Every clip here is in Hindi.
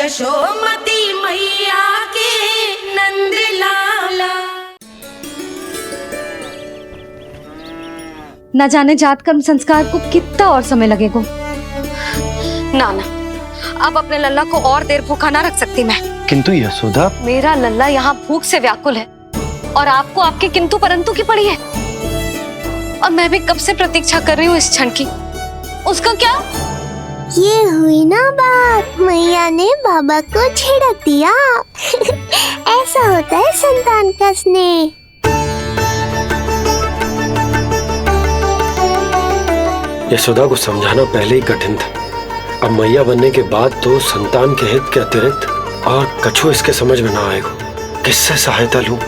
यशोमती मैया के नंद लाला। न जाने जात कर्म संस्कार को कितना और समय लगेगा। ना ना, अब अपने लल्ला को और देर भूखा ना रख सकती मैं। किंतु यशोदा, मेरा लल्ला यहाँ भूख से व्याकुल है और आपको आपके किंतु परंतु की पड़ी है। और मैं भी कब से प्रतीक्षा कर रही हूँ इस क्षण की। उसका क्या? ये हुई ना बात, मैया ने बाबा को झिड़क दिया। ऐसा होता है संतान का स्नेह। यशोदा को समझाना पहले ही कठिन था, अब मैया बनने के बाद तो संतान के हित के अतिरिक्त और कछु इसके समझ में ना आएगा। किससे सहायता लूं?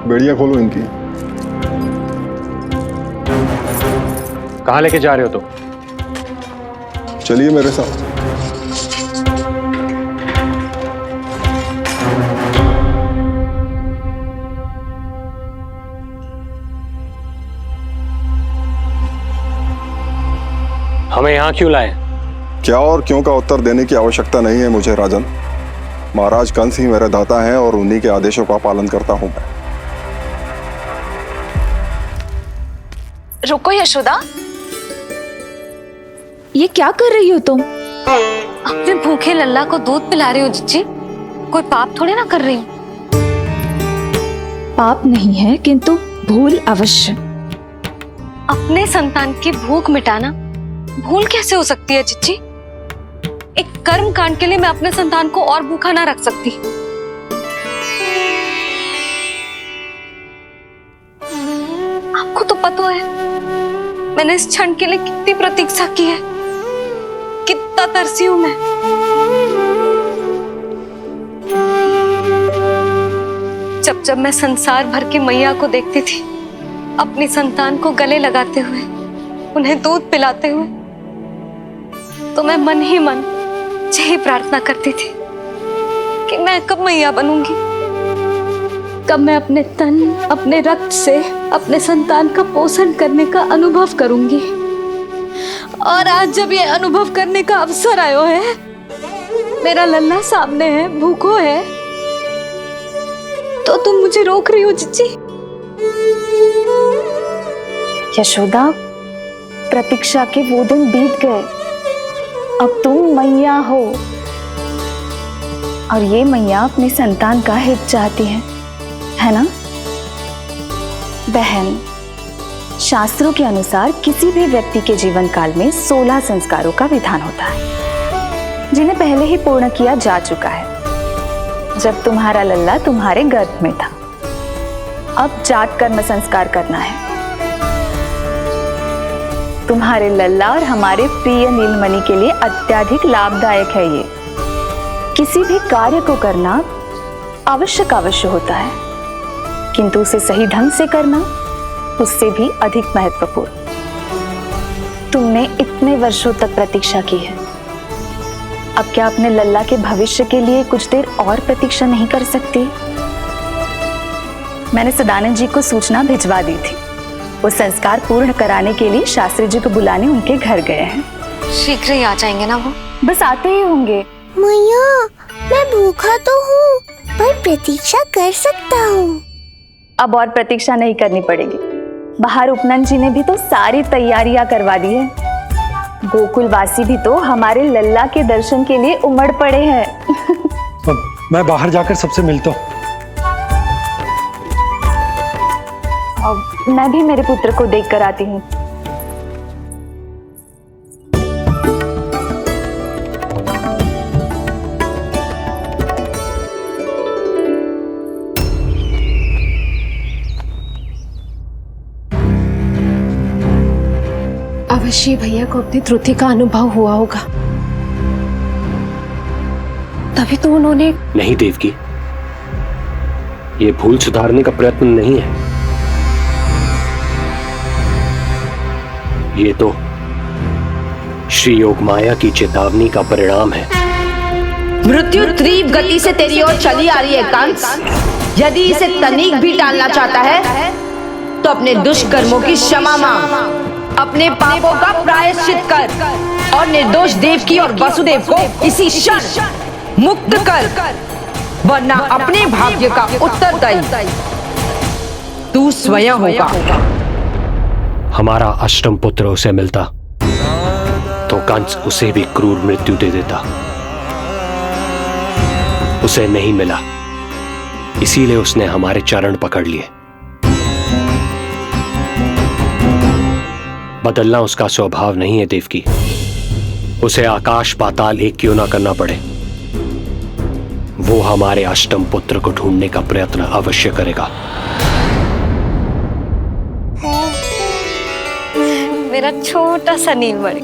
बेड़ियां खोलो इनकी। कहाँ लेके जा रहे हो तुम? चलिए मेरे साथ। हमें यहाँ क्यों लाए? क्या और क्यों का उत्तर देने की आवश्यकता नहीं है मुझे राजन। महाराज कंस ही मेरे दाता हैं और उन्हीं के आदेशों का पालन करता हूं मैं। रुको यशोदा, ये क्या कर रही हो तुम? अपने भूखे लल्ला को दूध पिला रही हो जिज्जी। कोई पाप थोड़ी ना कर रही हूँ। पाप नहीं है, किंतु भूल अवश्य। अपने संतान की भूख मिटाना भूल कैसे हो सकती है जिज्जी? एक कर्म कांड के लिए मैं अपने संतान को और भूखा ना रख सकती। आपको तो पता है मैंने इस क्षण के लिए कितनी प्रतीक्षा की है, कितना तरसी हूं मैं। जब जब मैं संसार भर की मैया को देखती थी अपनी संतान को गले लगाते हुए, उन्हें दूध पिलाते हुए, तो मैं मन ही मन यही प्रार्थना करती थी कि मैं कब मैया बनूंगी, कब मैं अपने तन अपने रक्त से अपने संतान का पोषण करने का अनुभव करूंगी। और आज जब ये अनुभव करने का अवसर आयो है, मेरा लल्ला सामने है, भूखो है, तो तुम मुझे रोक रही हो जिज्जी? यशोदा, प्रतीक्षा के वो दिन बीत गए। अब तुम मैया हो और ये मैया अपने संतान का हित चाहती है ना? बहन, शास्त्रों के अनुसार किसी भी व्यक्ति के जीवन काल में 16 संस्कारों का विधान होता है, जिन्हें पहले ही पूर्ण किया जा चुका है जब तुम्हारा लल्ला तुम्हारे गर्भ में था। अब जात कर्म संस्कार करना है। तुम्हारे लल्ला और हमारे प्रिय नीलमणि के लिए अत्यधिक लाभदायक है ये। किसी भी कार्य को करना अवश्य होता है, किंतु उसे सही ढंग से करना उससे भी अधिक महत्वपूर्ण। तुमने इतने वर्षों तक प्रतीक्षा की है, अब क्या अपने लल्ला के भविष्य के लिए कुछ देर और प्रतीक्षा नहीं कर सकती? मैंने सदानंद जी को सूचना भिजवा दी थी। वो संस्कार पूर्ण कराने के लिए शास्त्री जी को बुलाने उनके घर गए हैं। शीघ्र ही आ जाएंगे ना वो? बस आते ही होंगे। मैया, मैं भूखा तो हूँ, पर प्रतीक्षा कर सकता हूँ। अब और प्रतीक्षा नहीं करनी पड़ेगी। बाहर उपनंद जी ने भी तो सारी तैयारियां करवा दी है। गोकुलवासी भी तो हमारे लल्ला के दर्शन के लिए उमड़ पड़े हैं। मैं बाहर जाकर सबसे मिलता हूँ। मैं भी मेरे पुत्र को देख कर आती हूँ। अवश्य भैया को अपनी त्रुटि का अनुभव हुआ होगा, तभी तो उन्होंने। नहीं देवकी, ये भूल सुधारने का प्रयत्न नहीं है, ये तो श्री योग माया की चेतावनी का परिणाम है। मृत्यु तीव्र गति से तेरी ओर चली आ रही है कंस। यदि इसे तनिक भी टालना चाहता है तो अपने दुष्कर्मों की क्षमा मांग, अपने पापों का प्रायश्चित कर और निर्दोष देवकी और वसुदेव को इसी क्षण मुक्त कर, वरना अपने भाग्य का उत्तरदायी तू स्वयं होगा। हमारा अष्टम पुत्र उसे मिलता तो कंस उसे भी क्रूर मृत्यु दे देता। उसे नहीं मिला, इसीलिए उसने हमारे चरण पकड़ लिए। बदलना उसका स्वभाव नहीं है देवकी। उसे आकाश पाताल एक क्यों ना करना पड़े, वो हमारे अष्टम पुत्र को ढूंढने का प्रयत्न अवश्य करेगा। मेरा छोटा सा नीलमणि,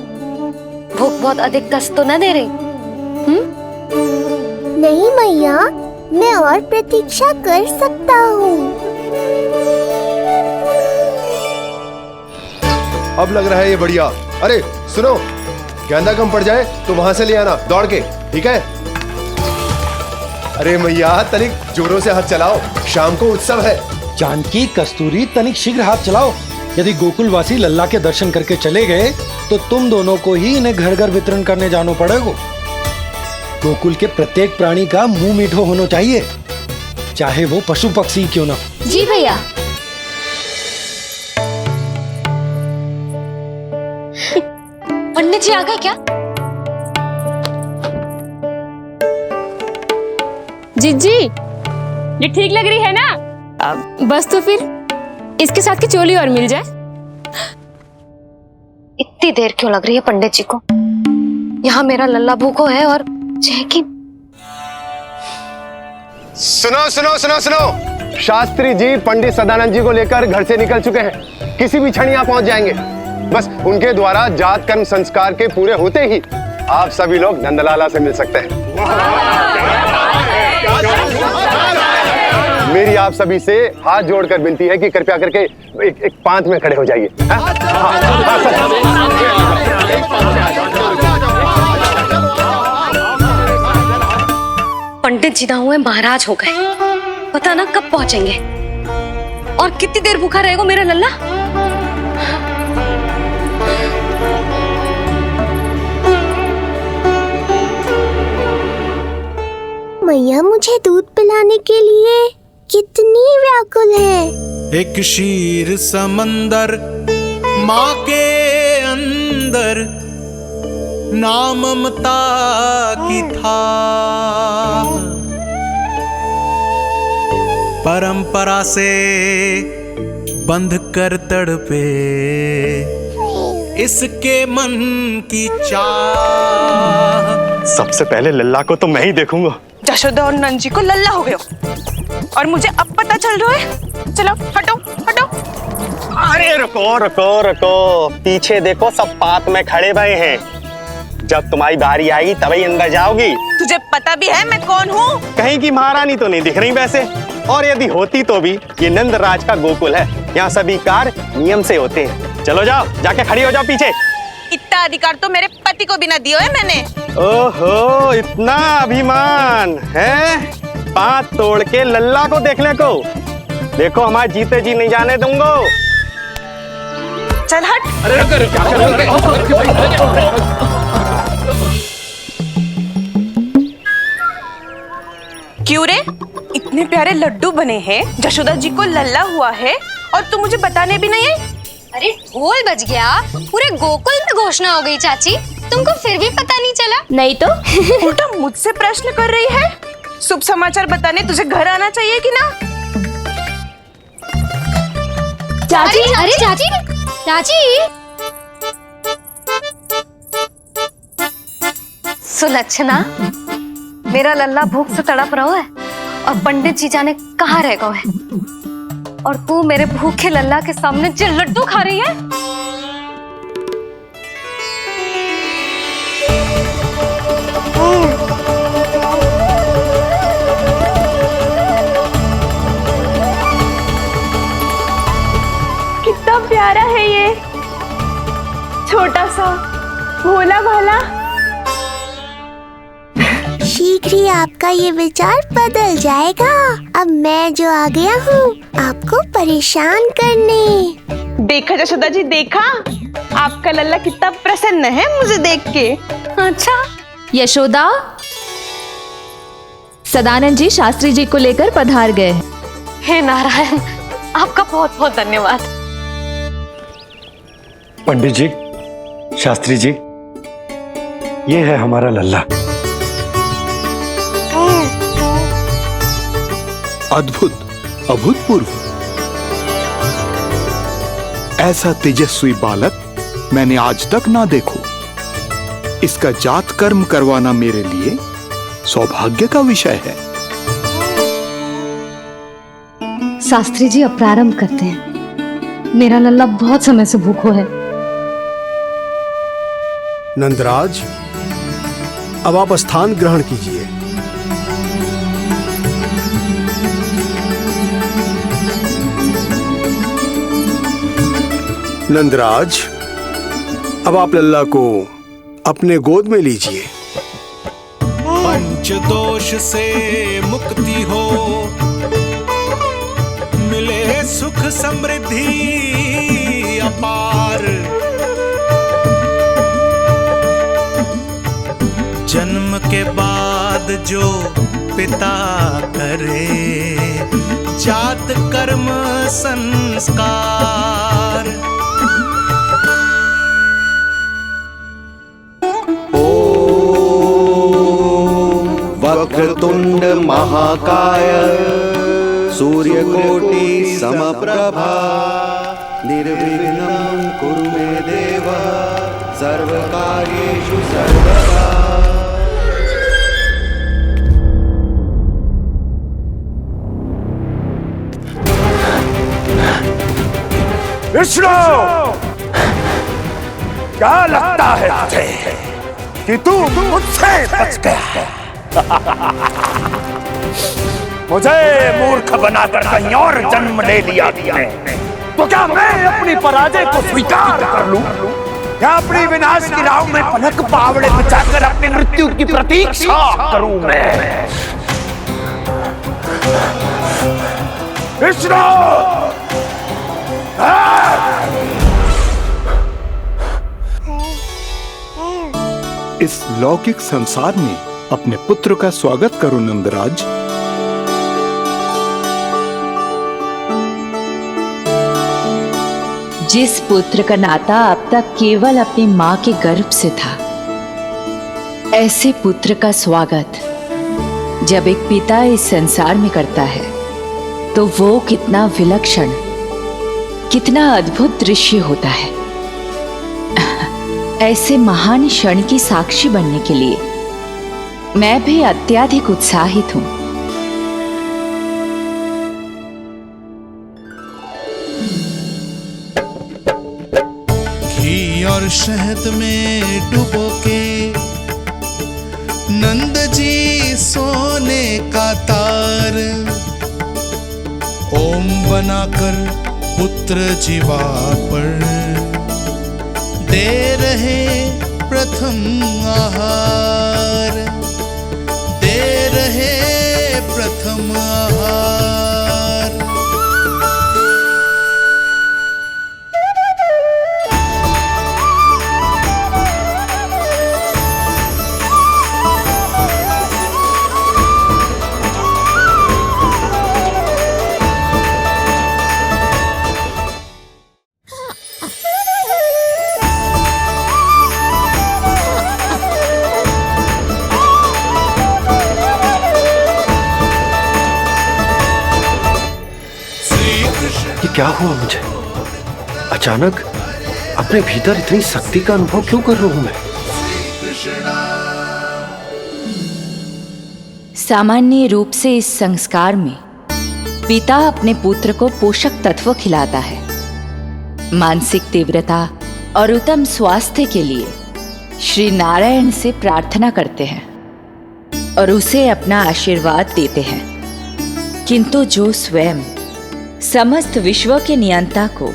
भूख बहुत अधिक कष्ट तो न दे रही? नहीं मैया, मैं और प्रतीक्षा कर सकता हूँ। अब लग रहा है ये बढ़िया। अरे सुनो, गेंदा कम पड़ जाए तो वहां से ले आना दौड़ के, ठीक है? अरे मैया तनिक जोरों से हाथ चलाओ, शाम को उत्सव है। जानकी, कस्तूरी, तनिक शीघ्र हाथ चलाओ। यदि गोकुलवासी लल्ला के दर्शन करके चले गए तो तुम दोनों को ही इन्हें घर घर वितरण करने जाना पड़ेगा। गोकुल के प्रत्येक प्राणी का मुंह मीठो होना चाहिए, चाहे वो पशु पक्षी क्यों ना। जी भैया। पंडित जी आ गए क्या? जीजी, ये ठीक लग रही है ना? बस तो फिर इसके साथ की चोली और मिल जाए। इतनी देर क्यों लग रही है पंडित जी को? यहाँ मेरा लल्ला भूखो है और जैकी। सुनो सुनो सुनो सुनो, शास्त्री जी पंडित सदानंद जी को लेकर घर से निकल चुके हैं। किसी भी क्षण यहाँ पहुंच जाएंगे। बस उनके द्वारा जात कर्म संस्कार के पूरे होते ही आप सभी लोग नंदलाला से मिल सकते हैं। मेरी आप सभी से हाथ जोड़कर विनती है कि कृपया करके एक पांत में खड़े हो जाइए। पंडित जी ना हुए महाराज हो गए, पता ना कब पहुंचेंगे और कितनी देर भूखा रहेगा मेरा लल्ला। मैया मुझे दूध पिलाने के लिए कितनी व्याकुल है। एक शीर समंदर माँ के अंदर, नाम ममता की था। परंपरा से बंध कर तड़पे इसके मन की चाह। सबसे पहले लल्ला को तो मैं ही देखूंगा। जशोदा और नंद जी को लल्ला हो गया और मुझे अब पता चल रहा है। चलो हटो हटो। अरे रुको रुको रुको, पीछे देखो, सब पात में खड़े भये हैं। जब तुम्हारी बारी आएगी तभी अंदर जाओगी। तुझे पता भी है मैं कौन हूँ? कहीं की महारानी तो नहीं दिख रही वैसे, और यदि होती तो भी ये नंदराज का गोकुल है, यहाँ सभी कार्य नियम से होते हैं। चलो जाओ, जाके खड़ी हो जाओ पीछे। इतना अधिकार तो मेरे पति को भी ना दिया है मैंने। ओहो, इतना अभिमान है? पांव तोड़ के लल्ला को देखने को। देखो हमारे जीते जी नहीं जाने दूंगा। चल हट। क्यों रे, इतने प्यारे लड्डू बने हैं, जशोदा जी को लल्ला हुआ है और तू मुझे बताने भी नहीं आई? अरे ढोल बज गया, पूरे गोकुल में घोषणा हो गई चाची, तुमको फिर भी पता नहीं चला? नहीं तो उल्टा मुझसे प्रश्न कर रही है। शुभ समाचार बताने तुझे घर आना चाहिए कि ना? चाची, अरे चाची, चाची। सुलक्षणा, मेरा लल्ला भूख से तड़प रहा है और पंडित जी जाने कहाँ रह गए हैं, और तू मेरे भूखे लल्ला के सामने जो लड्डू खा रही है। कितना प्यारा है ये, छोटा सा भोला भाला। शीघ्र ही आपका ये विचार बदल जाएगा। अब मैं जो आ गया हूँ आपको परेशान करने। देखा जशोदा जी, देखा आपका लल्ला कितना प्रसन्न है मुझे देख के। अच्छा यशोदा, सदानंद जी शास्त्री जी को लेकर पधार गए। हे नारायण, आपका बहुत बहुत धन्यवाद। पंडित जी, शास्त्री जी, ये है हमारा लल्ला। अद्भुत, अभूतपूर्व। ऐसा तेजस्वी बालक मैंने आज तक ना देखो। इसका जात कर्म करवाना मेरे लिए सौभाग्य का विषय है। शास्त्री जी अब प्रारंभ करते हैं। मेरा लल्ला बहुत समय से भूखो है। नंदराज, अब आप स्थान ग्रहण कीजिए। नंदराज, अब आप लल्ला को अपने गोद में लीजिए। पंच दोष से मुक्ति हो, मिले सुख समृद्धि अपार। जन्म के बाद जो पिता करे, जात कर्म संस्कार। वक्रतुंड महाकाय, सूर्यकोटि समप्रभा, निर्विघ्नं कुरु मे देव, सर्वकार्येषु सर्वदा। विष्णु, क्या लगता है तुझे कि तू मुझसे बच गया? मुझे मूर्ख बनाकर कहीं और जन्म ले लिया तूने, तो क्या मैं अपनी पराजय को स्वीकार कर लूं? या अपनी विनाश की राह में पलक पावड़े बचाकर अपनी मृत्यु की प्रतीक्षा करूं मैं? विष्णु, इस लौकिक संसार में अपने पुत्र का स्वागत करो नंदराज। जिस पुत्र का नाता अब तक केवल अपनी मां के गर्भ से था, ऐसे पुत्र का स्वागत जब एक पिता इस संसार में करता है तो वो कितना विलक्षण, कितना अद्भुत दृश्य होता है। ऐसे महान क्षण की साक्षी बनने के लिए मैं भी अत्यधिक उत्साहित हूं। घी और शहद में डुबो के नंद जी सोने का तार, ओम बनाकर पुत्र जीवा पर दे रहे प्रथम आहार, दे रहे प्रथम आहार। क्या हुआ मुझे? अचानक अपने भीतर इतनी शक्ति का अनुभव क्यों कर रहा हूं मैं? सामान्य रूप से इस संस्कार में पिता अपने पुत्र को पोषक तत्व खिलाता है। मानसिक तीव्रता और उत्तम स्वास्थ्य के लिए श्री नारायण से प्रार्थना करते हैं और उसे अपना आशीर्वाद देते हैं। किंतु जो स्वयं समस्त विश्व के नियंता को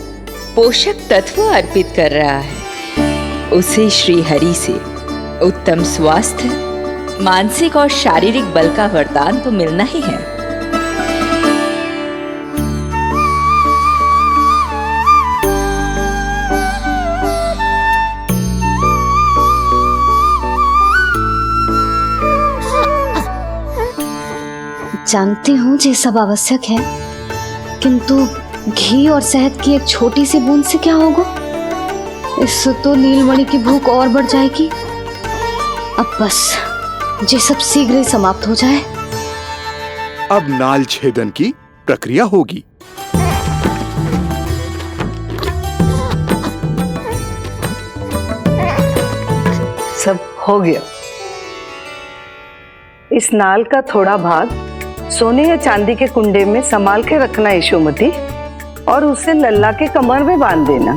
पोषक तत्व अर्पित कर रहा है, उसे श्री हरि से उत्तम स्वास्थ्य, मानसिक और शारीरिक बल का वरदान तो मिलना ही है। जानती हूँ ये सब आवश्यक है, किंतु घी और शहद की एक छोटी सी बूंद से क्या होगा? इससे तो नीलमणि की भूख और बढ़ जाएगी। अब बस ये सब शीघ्र ही समाप्त हो जाए। अब नाल छेदन की प्रक्रिया होगी। सब हो गया। इस नाल का थोड़ा भाग सोने या चांदी के कुंडे में संभाल के रखना यशोमती, और उसे लल्ला के कमर में बांध देना।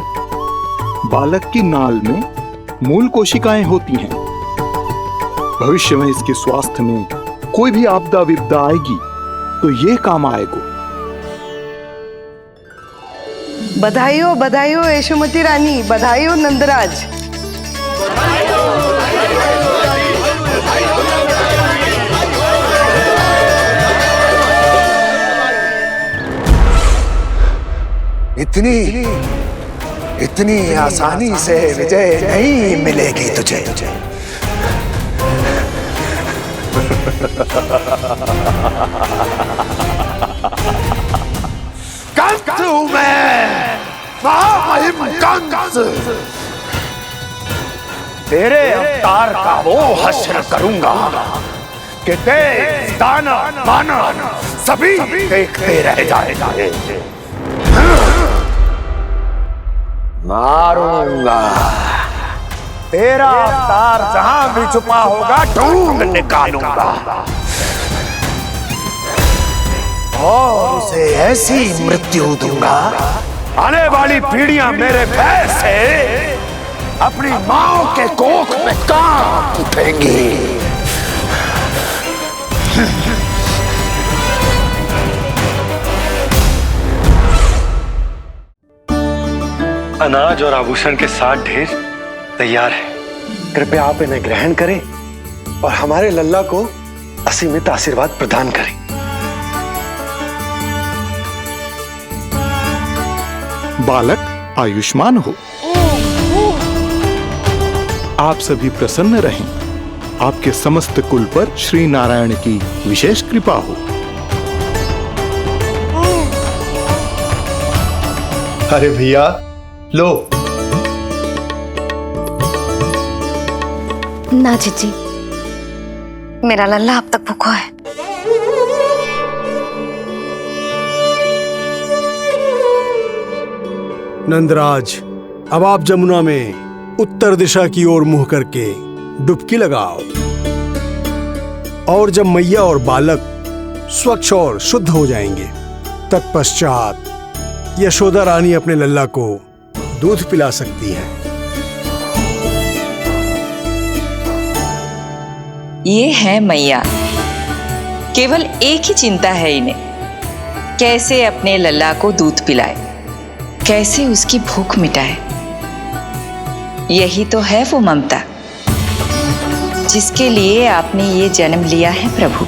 बालक की नाल में मूल कोशिकाएं होती हैं। भविष्य में इसके स्वास्थ्य में कोई भी आपदा विपदा आएगी तो ये काम आएगा। बधाई हो यशोमती रानी, बधाई हो नंदराज। इतनी आसानी से विजय नहीं मिलेगी तुझे। कंस हूं मैं, महामहिम कंस। तेरे अवतार का वो हश्र करूंगा कि देश, दाना, माना सभी देखते रह जाएंगे। मारूंगा, तेरा अवतार जहां भी छुपा होगा ढूंढ निकालूंगा और उसे ऐसी मृत्यु दूंगा, आने वाली पीढ़ियां मेरे भय से अपनी मां के कोख में कांप उठेंगी। अनाज और आभूषण के साथ ढेर तैयार है। कृपया आप इन्हें ग्रहण करें और हमारे लल्ला को असीमित आशीर्वाद प्रदान करें। बालक आयुष्मान हो। आप सभी प्रसन्न रहें। आपके समस्त कुल पर श्री नारायण की विशेष कृपा हो। अरे भैया लो। ना जीजी, मेरा लल्ला अब तक भूखा है। नंदराज, अब आप जमुना में उत्तर दिशा की ओर मुंह करके डुबकी लगाओ, और जब मैया और बालक स्वच्छ और शुद्ध हो जाएंगे, तत्पश्चात यशोदा रानी अपने लल्ला को दूध पिला सकती है। ये है मैया, केवल एक ही चिंता है इन्हें, कैसे अपने लल्ला को दूध पिलाए, कैसे उसकी भूख मिटाए। यही तो है वो ममता जिसके लिए आपने ये जन्म लिया है प्रभु।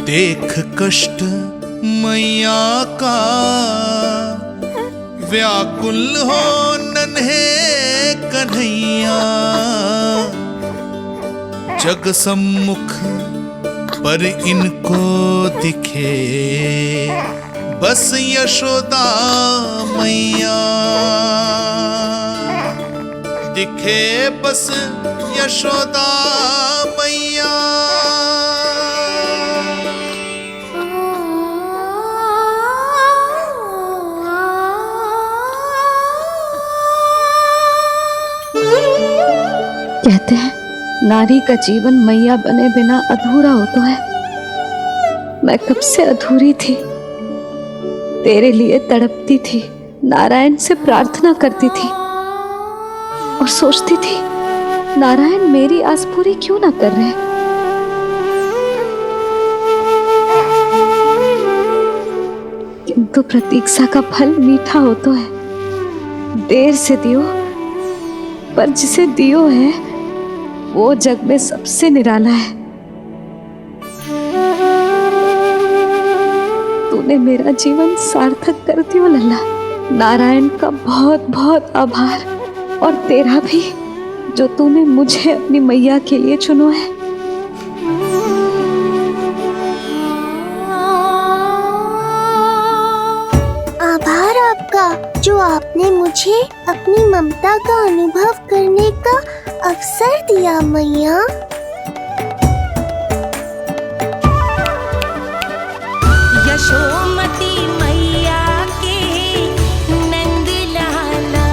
देख कष्ट मैया का, व्याकुल हो नन्हे कन्हैया। जग सम्मुख पर इनको दिखे बस यशोदा मैया, दिखे बस यशोदा मैया। कहते हैं नारी का जीवन मैया बने बिना अधूरा होता है। मैं कब से अधूरी थी, तेरे लिए तड़पती थी, नारायण से प्रार्थना करती थी और सोचती थी नारायण मेरी आस पूरी क्यों ना कर रहे। किंतु प्रतीक्षा का फल मीठा हो तो है, देर से दियो पर जिसे दियो है वो जग में सबसे निराला है। तूने मेरा जीवन सार्थक कर दियो लल्ला। नारायण का बहुत बहुत आभार, और तेरा भी जो तूने मुझे अपनी मैया के लिए चुनो है। आभार आपका जो आपने मुझे अपनी ममता का अनुभव करने का अवसर दिया मैया। यशोमती मैया के नंद लाला,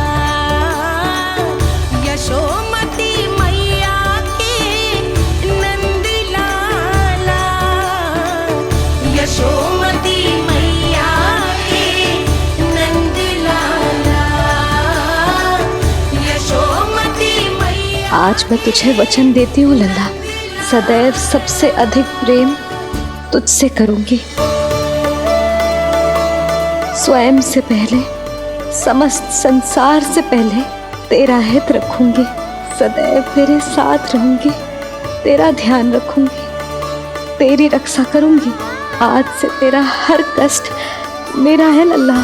यशोमती मैया के नंद लाला, यशोमती मैया के नंद लाला, यशोमती मैया। आज मैं तुझे वचन देती हूँ लल्ला, सदैव सबसे अधिक प्रेम तुझसे करूंगी। स्वयं से पहले, समस्त संसार से पहले तेरा हित रखूंगी। सदैव तेरे साथ रहूंगी, तेरा ध्यान रखूंगी, तेरी रक्षा करूंगी। आज से तेरा हर कष्ट मेरा है लल्ला।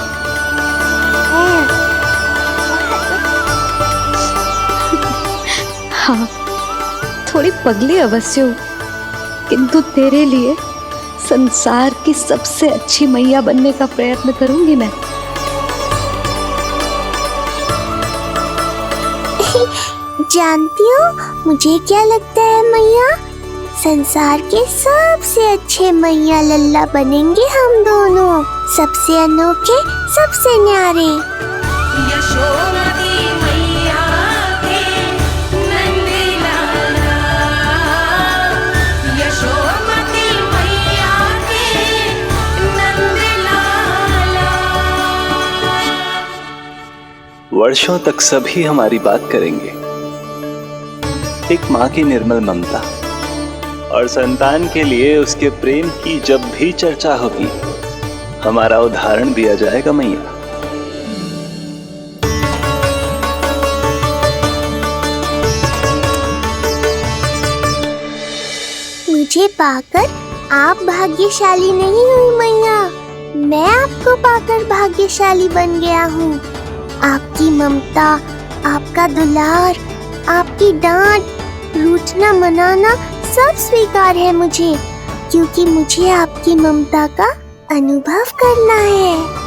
हाँ, थोड़ी पगली अवश्य हूँ, किंतु तेरे लिए संसार की सबसे अच्छी मैया बनने का प्रयत्न करूंगी मैं। जानती हो मुझे क्या लगता है मैया, संसार के सबसे अच्छे मैया लल्ला बनेंगे हम दोनों, सबसे अनोखे, सबसे न्यारे। यशोमती मैया के नंद लाला, यशोमती मैया के नंद लाला। वर्षों तक सभी हमारी बात करेंगे, एक माँ की निर्मल ममता और संतान के लिए उसके प्रेम की जब भी चर्चा होगी, हमारा उदाहरण दिया जाएगा मैया। मुझे पाकर आप भाग्यशाली नहीं हुई मैया, मैं आपको पाकर भाग्यशाली बन गया हूँ। आपकी ममता, आपका दुलार, आपकी डांट, रूठना मनाना सब स्वीकार है मुझे, क्योंकि मुझे आपकी ममता का अनुभव करना है।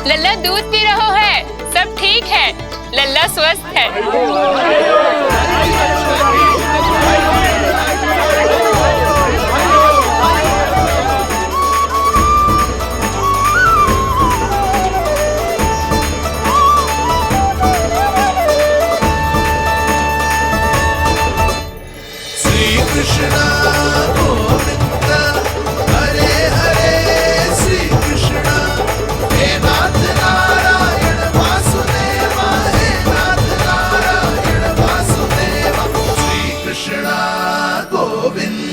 लल्ला दूध पी रहा है, सब ठीक है, लल्ला स्वस्थ है। श्री कृष्ण गोविंद हरे हरे, श्री कृष्ण हे नाथ नारायण वासुदेवा, हे नाथ नारायण वासुदेवा, श्री कृष्ण गोविंद।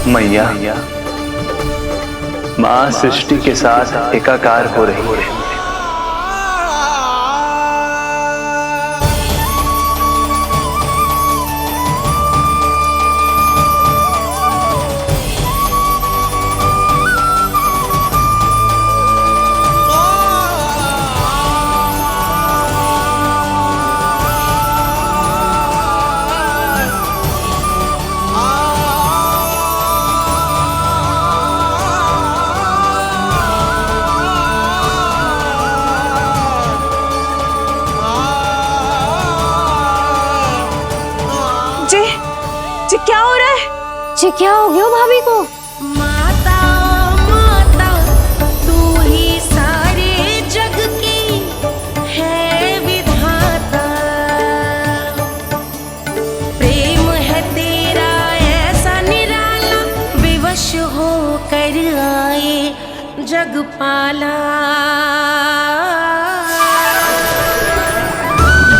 मैया, माँ सृष्टि के साथ एकाकार हो रही है। क्या हो रहा है? जी क्या हो गया भाभी को? माता माता तू ही सारे जग की है विधाता, प्रेम है तेरा ऐसा निराला, विवश हो कर आए जग पाला।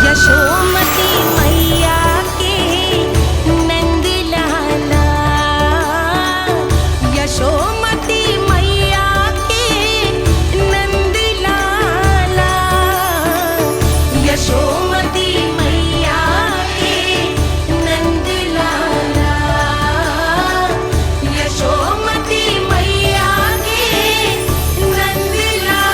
यशोमती मैया यशोमती मैया के नंद लाला, यशोमती मैया के नंद लाला, यशोमती मैया के नंद लाला।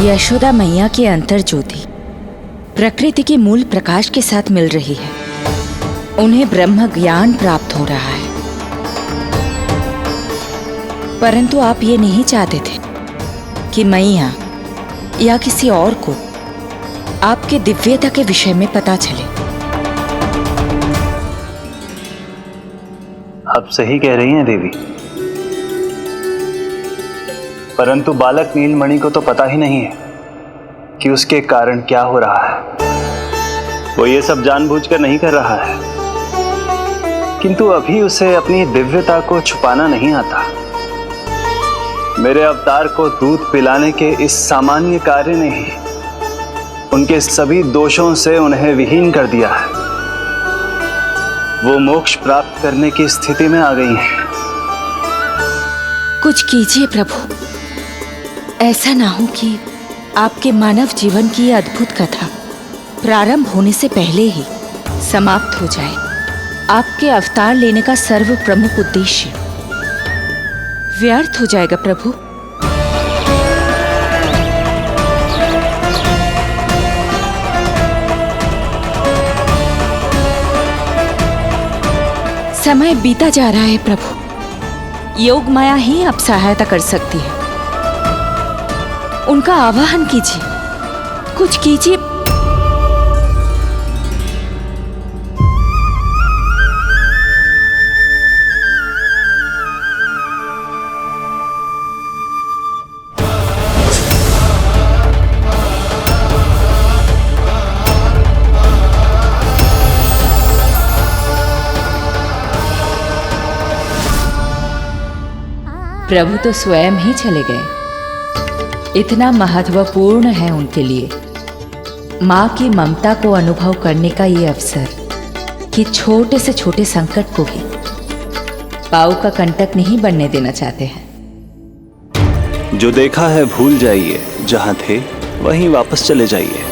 यशोदा मैया की अंतर ज्योति प्रकृति के मूल प्रकाश के साथ मिल रही है। उन्हें ब्रह्म ज्ञान प्राप्त हो रहा है, परंतु आप ये नहीं चाहते थे कि मैया या किसी और को आपके दिव्यता के विषय में पता चले। आप सही कह रही हैं देवी, परंतु बालक नीलमणि को तो पता ही नहीं है कि उसके कारण क्या हो रहा है। वो ये सब जानबूझकर नहीं कर रहा है, किंतु अभी उसे अपनी दिव्यता को छुपाना नहीं आता। मेरे अवतार को दूध पिलाने के इस सामान्य कार्य ने ही उनके सभी दोषों से उन्हें विहीन कर दिया है। वो मोक्ष प्राप्त करने की स्थिति में आ गई हैं। कुछ कीजिए प्रभु, ऐसा ना हो कि आपके मानव जीवन की यह अद्भुत कथा प्रारंभ होने से पहले ही समाप्त हो जाए। आपके अवतार लेने का सर्व प्रमुख उद्देश्य व्यर्थ हो जाएगा प्रभु। समय बीता जा रहा है प्रभु, योग माया ही अब सहायता कर सकती है। उनका आवाहन कीजिए, कुछ कीजिए। प्रभु तो स्वयं ही चले गए। इतना महत्वपूर्ण है उनके लिए माँ की ममता को अनुभव करने का ये अवसर कि छोटे से छोटे संकट को भी पाँव का कंटक नहीं बनने देना चाहते हैं। जो देखा है भूल जाइए, जहां थे वहीं वापस चले जाइए।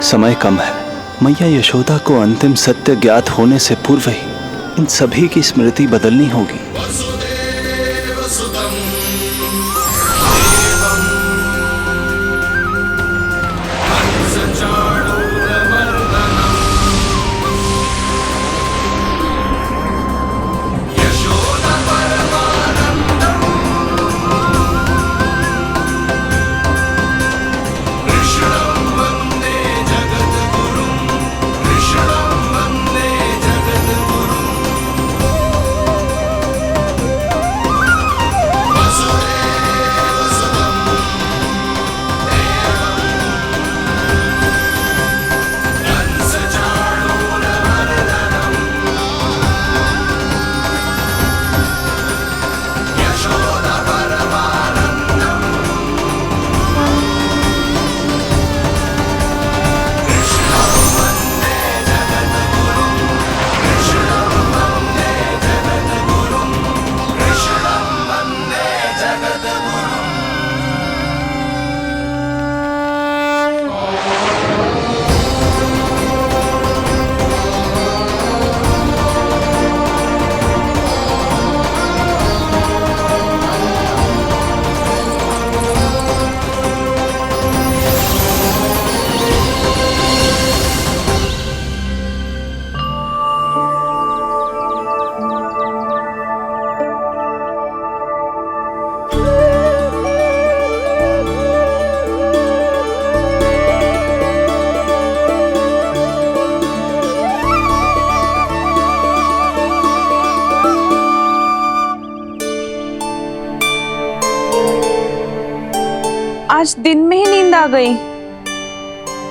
समय कम है। मैया यशोदा को अंतिम सत्य ज्ञात होने से पूर्व ही इन सभी की स्मृति बदलनी होगी। आज दिन में ही नींद आ गई।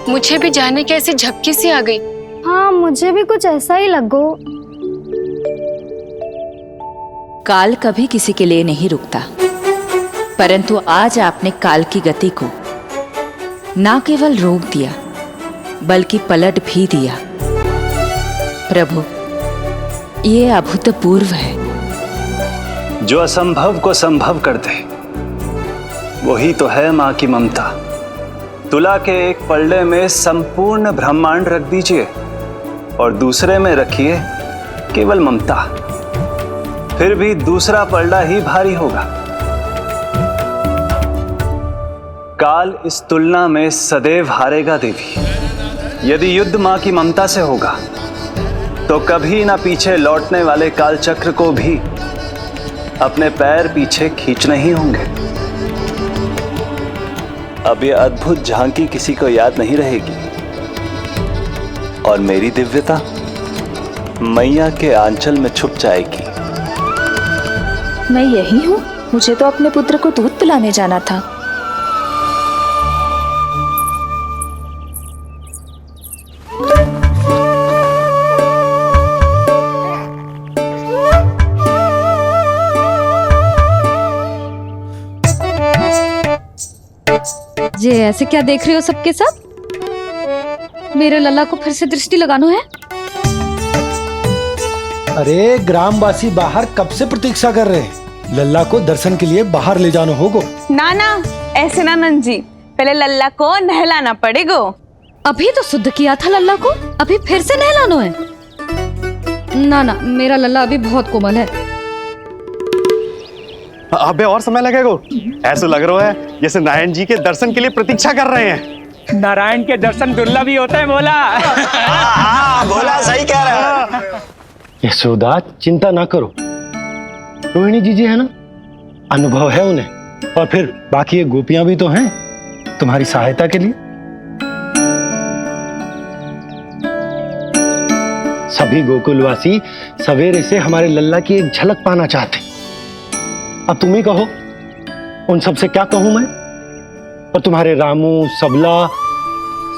मुझे भी जाने की ऐसी झपकी सी आ गई। हाँ, मुझे भी कुछ ऐसा ही लगो। काल कभी किसी के लिए नहीं रुकता, परंतु आज आपने काल की गति को ना केवल रोक दिया बल्कि पलट भी दिया। प्रभु, ये अभूतपूर्व है। जो असंभव को संभव कर दे वही तो है माँ की ममता। तुला के एक पलड़े में संपूर्ण ब्रह्मांड रख दीजिए और दूसरे में रखिए केवल ममता, फिर भी दूसरा पलड़ा ही भारी होगा। काल इस तुलना में सदैव हारेगा देवी। यदि युद्ध माँ की ममता से होगा तो कभी ना पीछे लौटने वाले काल चक्र को भी अपने पैर पीछे खींचने ही होंगे। अब ये अद्भुत झांकी किसी को याद नहीं रहेगी और मेरी दिव्यता मैया के आंचल में छुप जाएगी। मैं यही हूँ। मुझे तो अपने पुत्र को दूध पिलाने जाना था। ये ऐसे क्या देख रहे हो सबके सब? मेरे लल्ला को फिर से दृष्टि लगाना है? अरे ग्रामवासी बाहर कब से प्रतीक्षा कर रहे हैं। लल्ला को दर्शन के लिए बाहर ले जाना होगा। ना ना, ऐसे ना नंद जी, पहले लल्ला को नहलाना पड़ेगा। अभी तो शुद्ध किया था लल्ला को, अभी फिर से नहलाना है? ना ना, मेरा लल्ला अभी बहुत कोमल है। अबे और समय लगेगा। ऐसा लग रहा है जैसे नारायण जी के दर्शन के लिए प्रतीक्षा कर रहे हैं। नारायण के दर्शन दुर्लभ ही होते हैं। बोला बोला, सही कह रहा है। यशोदा, चिंता ना करो। रोहिणी जी है ना, अनुभव है उन्हें, और फिर बाकी ये गोपियां भी तो हैं तुम्हारी सहायता के लिए। सभी गोकुलवासी सवेरे से हमारे लल्ला की एक झलक पाना चाहते। अब तुम ही कहो, उन सब से क्या कहूं मैं? और तुम्हारे रामू, सबला,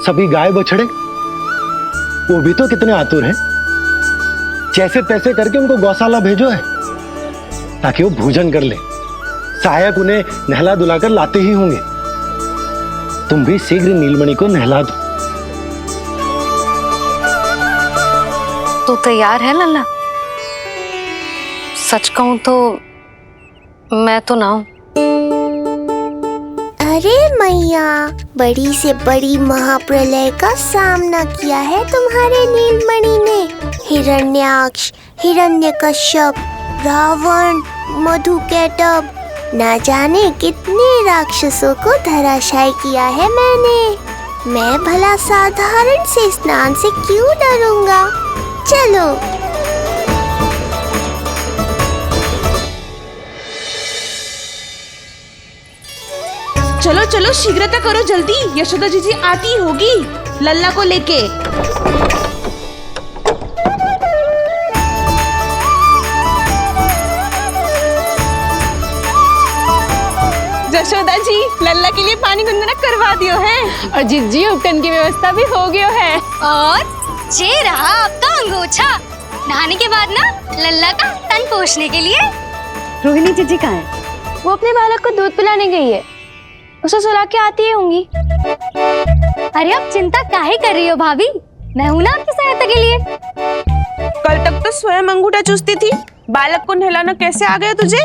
सभी गाय बछड़े, वो भी तो कितने आतुर हैं। जैसे तैसे करके उनको गौशाला भेजो है ताकि वो भोजन कर ले। सहायक उन्हें नहला धुलाकर लाते ही होंगे। तुम भी शीघ्र नीलमणि को नहला दो। तू तैयार है लल्ला? सच कहूं तो मैं तो ना हूं। अरे मैया, बड़ी से बड़ी महाप्रलय का सामना किया है तुम्हारे नीलमणि ने। हिरण्याक्ष, हिरण्यकश्यप, रावण, मधुकैटभ, ना जाने कितने राक्षसों को धराशायी किया है मैंने। मैं भला साधारण से स्नान से क्यों डरूंगा? चलो। चलो चलो शीघ्रता करो जल्दी, यशोदा जी आती होगी लल्ला को लेके। यशोदा जी लल्ला के लिए पानी गुनगुना करवा दियो है और जिज्जी उपटन की व्यवस्था भी हो गयो है। और ये रहा आपका अंगोछा, नहाने के बाद ना लल्ला का तन पोंछने के लिए। रोहिणी जीजी कहाँ है? वो अपने बालक को दूध पिलाने गई है, उसे सुला के आती ही होंगी। अरे आप चिंता काहे कर रही हो भाभी, मैं हूं ना आपकी सहायता के लिए। कल तक तो स्वयं अंगूठा चूसती थी, बालक को नहलाना कैसे आ गया तुझे?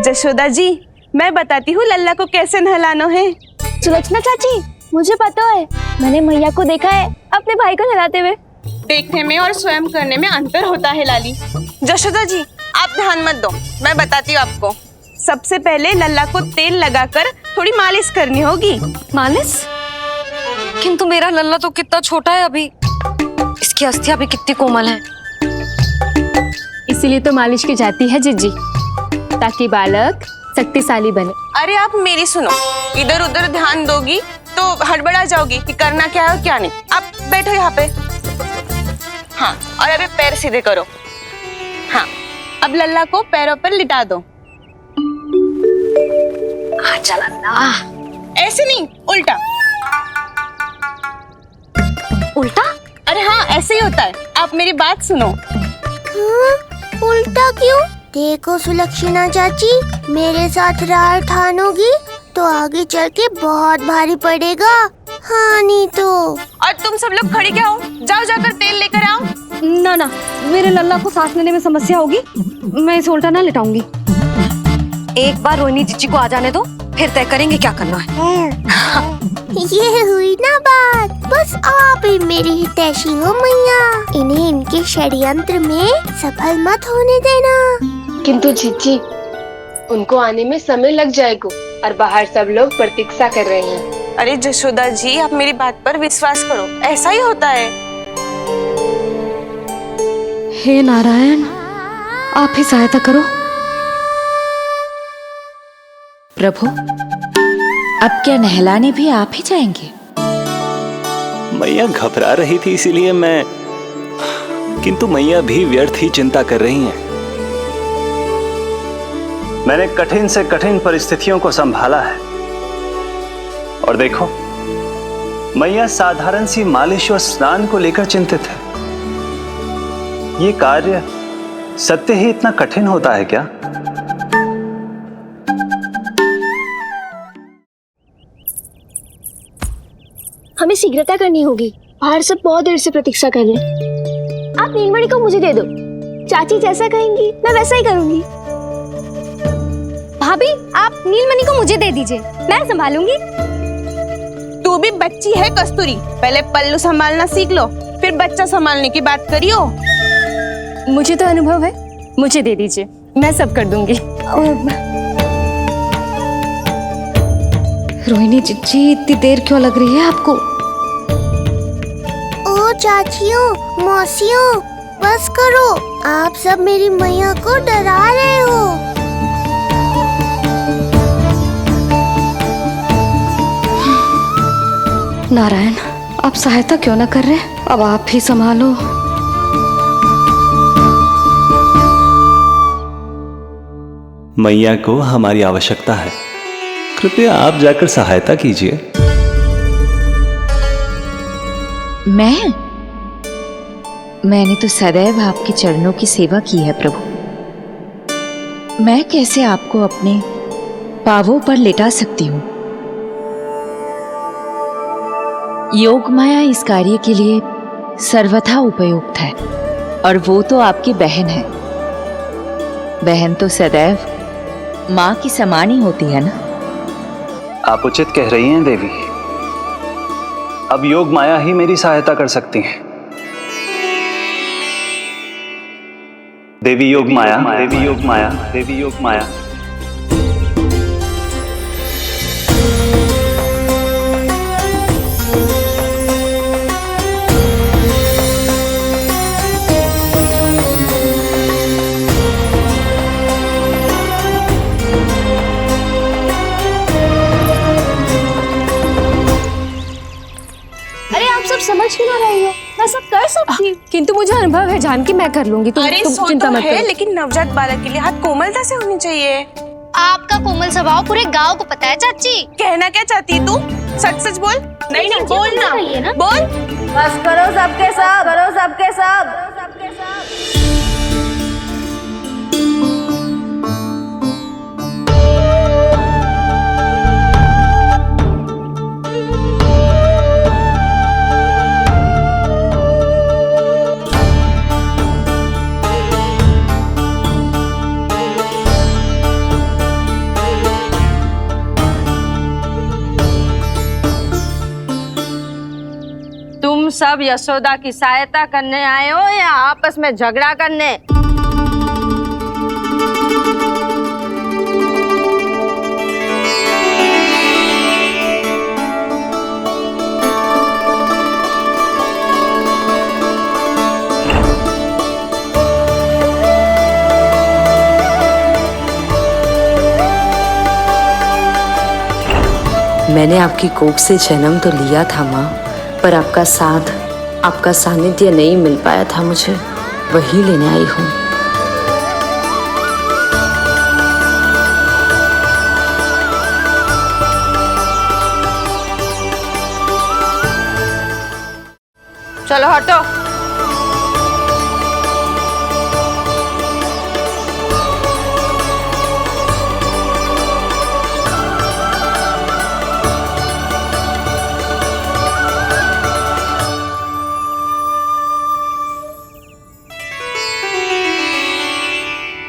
यशोदा जी मैं बताती हूँ लल्ला को कैसे नहलाना है। सुलक्षणा चाची, मुझे पता है, मैंने मैया को देखा है अपने भाई को नहलाते हुए। देखने में और स्वयं करने में अंतर होता है लाली। यशोदा जी आप ध्यान मत दो, मैं बताती हूँ आपको। सबसे पहले लल्ला को तेल लगाकर थोड़ी मालिश करनी होगी। मालिश? किंतु मेरा लल्ला तो कितना छोटा है अभी, इसकी अस्थियां भी कितनी कोमल हैं। इसीलिए तो मालिश की जाती है जिज्जी, ताकि बालक शक्तिशाली बने। अरे आप मेरी सुनो, इधर उधर ध्यान दोगी तो हड़बड़ा जाओगी कि करना क्या है और क्या नहीं। आप बैठो यहाँ पे। हाँ, और अभी पैर सीधे करो। हाँ, अब लल्ला को पैरों पर लिटा दो। आजा लल्ला। ऐसे नहीं, उल्टा। उल्टा? अरे हाँ ऐसे ही होता है, आप मेरी बात सुनो। हाँ, उल्टा क्यों? देखो सुलक्षणा चाची, मेरे साथ रार ठानोगी तो आगे चल के बहुत भारी पड़ेगा। हाँ नहीं तो। और तुम सब लोग खड़े क्या हो? जाओ जाकर तेल लेकर आओ। ना ना, मेरे लल्ला को सांस लेने में समस्या होगी, मैं इसे उल्टा ना लिटाऊंगी। एक बार रोहिणी जीजी को आ जाने दो, फिर तय करेंगे क्या करना है। ये हुई ना बात, बस आप ही मेरी हितैषी हो मैया। इन्हें इनके षड्यंत्र में सफल मत होने देना। किंतु जीजी, उनको आने में समय लग जाएगा और बाहर सब लोग प्रतीक्षा कर रहे हैं। अरे यशोदा जी आप मेरी बात पर विश्वास करो, ऐसा ही होता है। हे नारायण, आप ही सहायता करो। प्रभु, अब क्या नहलाने भी आप ही जाएंगे? मैया घबरा रही थी इसीलिए मैं, किंतु मैया भी व्यर्थ ही चिंता कर रही हैं। मैंने कठिन से कठिन परिस्थितियों को संभाला है और देखो मैया साधारण सी मालिश और स्नान को लेकर चिंतित है। ये कार्य सत्य ही इतना कठिन होता है क्या? हमें शीघ्रता करनी होगी, बाहर सब बहुत देर से प्रतीक्षा कर रहे हैं। आप नीलमणि को मुझे दे दो, चाची जैसा कहेंगी मैं वैसा ही करूंगी। भाभी आप नीलमणि को मुझे दे दीजिए, मैं संभालूंगी। तू भी बच्ची है कस्तूरी, पहले पल्लू संभालना सीख लो, फिर बच्चा संभालने की बात करियो। मुझे तो अनुभव है, मुझे दे दीजिए, मैं सब कर दूंगी। रोहिणी जीजी इतनी देर क्यों लग रही है आपको? ओ चाचियों, मौसियों, बस करो, आप सब मेरी मैया को डरा रहे हो। नारायण, आप सहायता क्यों ना कर रहे? अब आप ही संभालो। मैया को हमारी आवश्यकता है, कृपया आप जाकर सहायता कीजिए। मैंने तो सदैव आपके चरणों की सेवा की है प्रभु। मैं कैसे आपको अपने पांवों पर लिटा सकती हूँ? योग माया इस कार्य के लिए सर्वथा उपयुक्त है, और वो तो आपकी बहन है। बहन तो सदैव माँ की समान ही होती है ना। आप उचित कह रही हैं देवी। अब योग माया ही मेरी सहायता कर सकती हैं। देवी योग माया, देवी योग माया, देवी योग माया। अरे आप सब समझ क्यों ना रही हो? मैं सब कर सकती हूँ। किंतु मुझे अनुभव है जानकी, मैं कर लूंगी। तुम अरे सो चिंता तो मत है, करो। लेकिन नवजात बालक के लिए हाथ कोमलता से होनी चाहिए। आपका कोमल स्वभाव पूरे गांव को पता है चाची। कहना क्या चाहती है तू? सच सच बोल। नहीं नहीं बोल ना, बोल। बस करो सबके सब, करो सबके सब, सबके सब। तुम सब यशोदा की सहायता करने आए हो या आपस में झगड़ा करने? मैंने आपकी कोख से जन्म तो लिया था माँ, पर आपका साथ, आपका सानिध्य नहीं मिल पाया था मुझे, वही लेने आई हूँ। चलो हटो।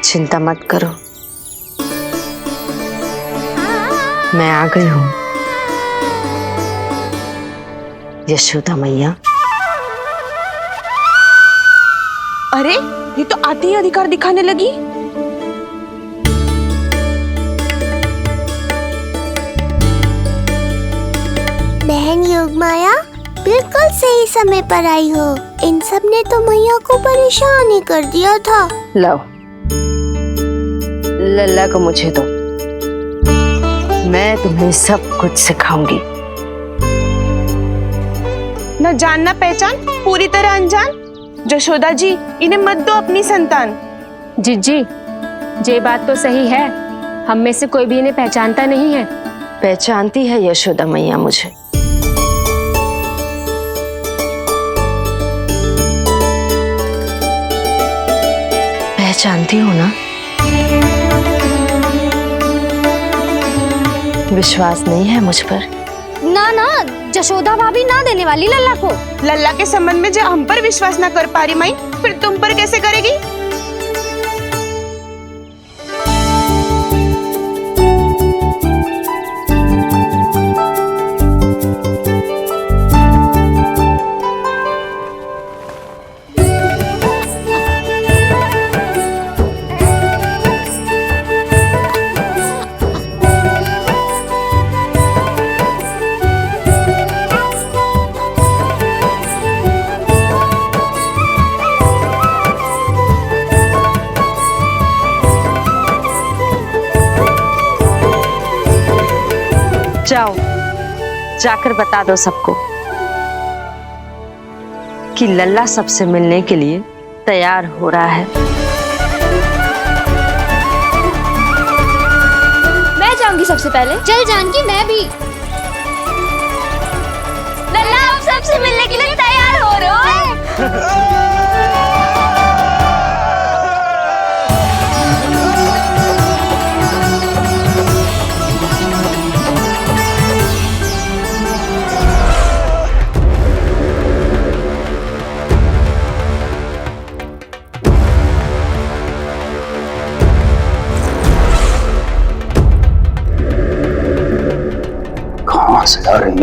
चिंता मत करो, मैं आ गई हूँ। यशोदा मैया। अरे ये तो आते ही अधिकार दिखाने लगी। बहन योगमाया बिल्कुल सही समय पर आई हो। इन सब ने तो मैया को परेशान ही कर दिया था। लाओ लल्ला को मुझे दो, मैं तुम्हें सब कुछ सिखाऊंगी। न जान न पहचान, पूरी तरह अनजान। यशोदा जी, इन्हें मत दो अपनी संतान। जीजी, ये बात तो सही है, हम में से कोई भी इन्हें पहचानता नहीं है। पहचानती है यशोदा मैया मुझे। पहचानती हो ना? विश्वास नहीं है मुझ पर? ना ना, यशोदा भाभी ना देने वाली लल्ला को। लल्ला के संबंध में जो हम पर विश्वास न कर पा रही माई, फिर तुम पर कैसे करेगी? जाओ, जाकर बता दो सबको कि लल्ला सबसे मिलने के लिए तैयार हो रहा है। मैं जाऊंगी सबसे पहले। चल जानकी, मैं भी। लल्ला आप सबसे मिलने के लिए तैयार हो रहे हो?